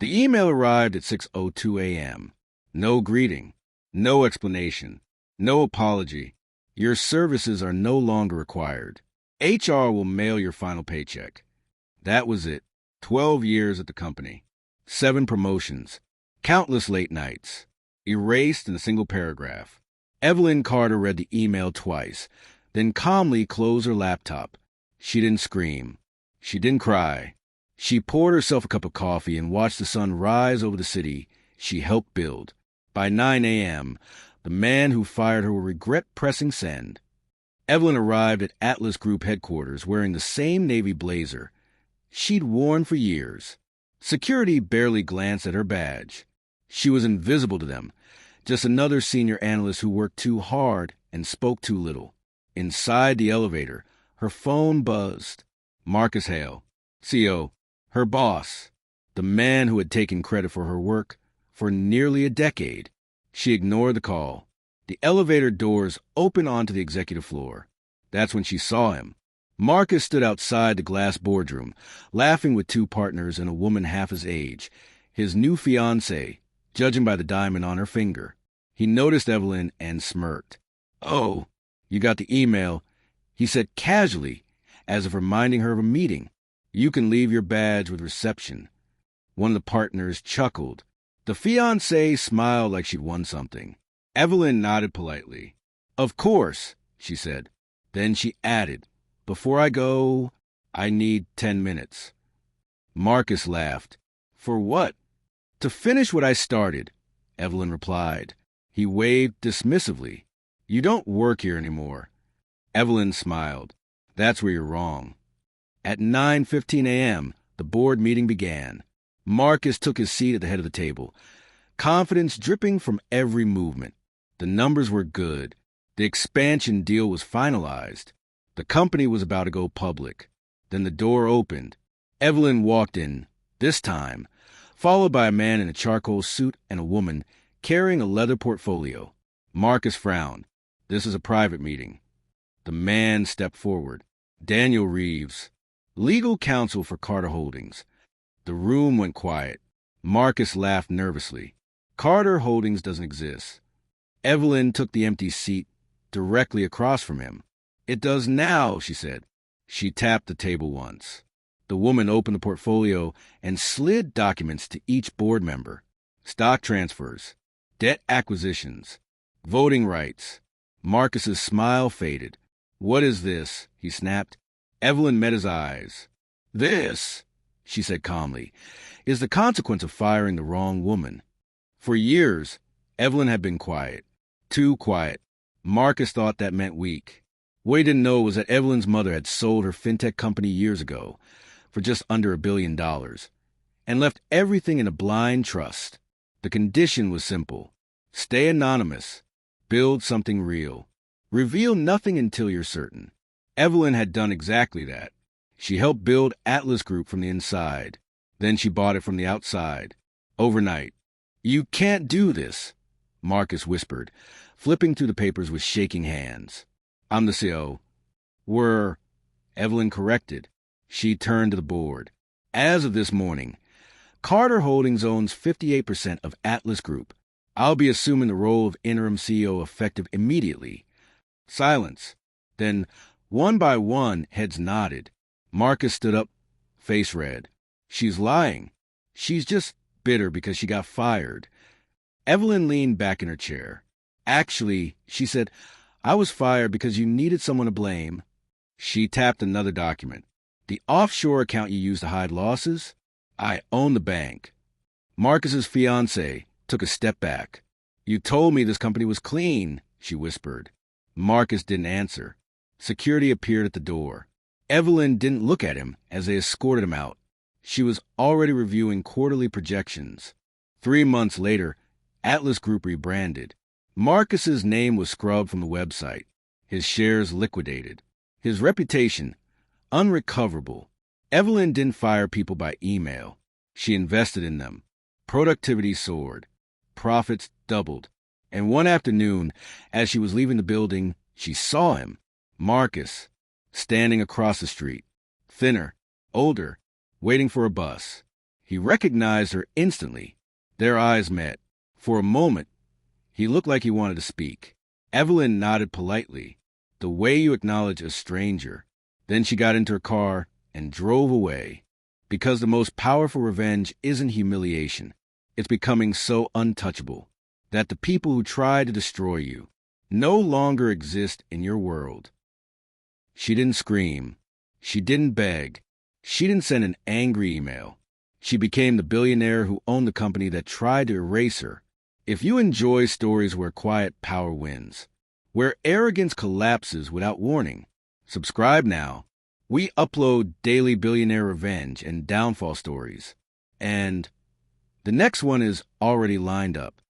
The email arrived at 6:02 a.m. No greeting, no explanation, no apology. Your services are no longer required. HR will mail your final paycheck. That was it. 12 years at the company. 7 promotions. Countless late nights. Erased in a single paragraph. Evelyn Carter read the email twice, then calmly closed her laptop. She didn't scream. She didn't cry. She poured herself a cup of coffee and watched the sun rise over the city she helped build. By 9 a.m., the man who fired her will regret pressing send. Evelyn arrived at Atlas Group headquarters wearing the same navy blazer she'd worn for years. Security barely glanced at her badge. She was invisible to them, just another senior analyst who worked too hard and spoke too little. Inside the elevator, her phone buzzed. Marcus Hale, CO, her boss, the man who had taken credit for her work for nearly a decade. She ignored the call. The elevator doors opened onto the executive floor. That's when she saw him. Marcus stood outside the glass boardroom, laughing with 2 partners and a woman half his age, his new fiancée, judging by the diamond on her finger. He noticed Evelyn and smirked. "Oh, you got the email," he said casually, as if reminding her of a meeting. "You can leave your badge with reception." One of the partners chuckled. The fiancée smiled like she'd won something. Evelyn nodded politely. "Of course," she said. Then she added, "Before I go, I need 10 minutes. Marcus laughed. "For what?" "To finish what I started," Evelyn replied. He waved dismissively. "You don't work here anymore." Evelyn smiled. "That's where you're wrong." At 9:15 a.m., the board meeting began. Marcus took his seat at the head of the table, confidence dripping from every movement. The numbers were good. The expansion deal was finalized. The company was about to go public. Then the door opened. Evelyn walked in, this time, followed by a man in a charcoal suit and a woman carrying a leather portfolio. Marcus frowned. "This is a private meeting." The man stepped forward. Daniel Reeves, legal counsel for Carter Holdings. The room went quiet. Marcus laughed nervously. Carter Holdings doesn't exist. Evelyn took the empty seat directly across from him. "It does now," she said. She tapped the table once. The woman opened the portfolio and slid documents to each board member. Stock transfers, debt acquisitions, voting rights. Marcus's smile faded. "What is this?" he snapped. Evelyn met his eyes. "This," she said calmly, "is the consequence of firing the wrong woman." For years, Evelyn had been quiet. Too quiet. Marcus thought that meant weak. What he didn't know was that Evelyn's mother had sold her fintech company years ago for just under $1 billion and left everything in a blind trust. The condition was simple. Stay anonymous. Build something real. Reveal nothing until you're certain. Evelyn had done exactly that. She helped build Atlas Group from the inside. Then she bought it from the outside. Overnight. "You can't do this," Marcus whispered, flipping through the papers with shaking hands. "I'm the CO. We're..." Evelyn corrected. She turned to the board. "As of this morning, Carter Holdings owns 58% of Atlas Group. I'll be assuming the role of interim CEO effective immediately." Silence. Then, one by one, heads nodded. Marcus stood up, face red. "She's lying. She's just bitter because she got fired." Evelyn leaned back in her chair. "Actually," she said, "I was fired because you needed someone to blame." She tapped another document. "The offshore account you used to hide losses? I own the bank." Marcus's fiancée took a step back. "You told me this company was clean," she whispered. Marcus didn't answer. Security appeared at the door. Evelyn didn't look at him as they escorted him out. She was already reviewing quarterly projections. 3 months later, Atlas Group rebranded. Marcus's name was scrubbed from the website. His shares liquidated. His reputation, unrecoverable. Evelyn didn't fire people by email. She invested in them. Productivity soared. Profits doubled. And one afternoon, as she was leaving the building, she saw him, Marcus, standing across the street, thinner, older, waiting for a bus. He recognized her instantly. Their eyes met. For a moment, he looked like he wanted to speak. Evelyn nodded politely, the way you acknowledge a stranger. Then she got into her car and drove away. Because the most powerful revenge isn't humiliation. It's becoming so untouchable that the people who try to destroy you no longer exist in your world. She didn't scream. She didn't beg. She didn't send an angry email. She became the billionaire who owned the company that tried to erase her. If you enjoy stories where quiet power wins, where arrogance collapses without warning, subscribe now. We upload daily billionaire revenge and downfall stories. And the next one is already lined up.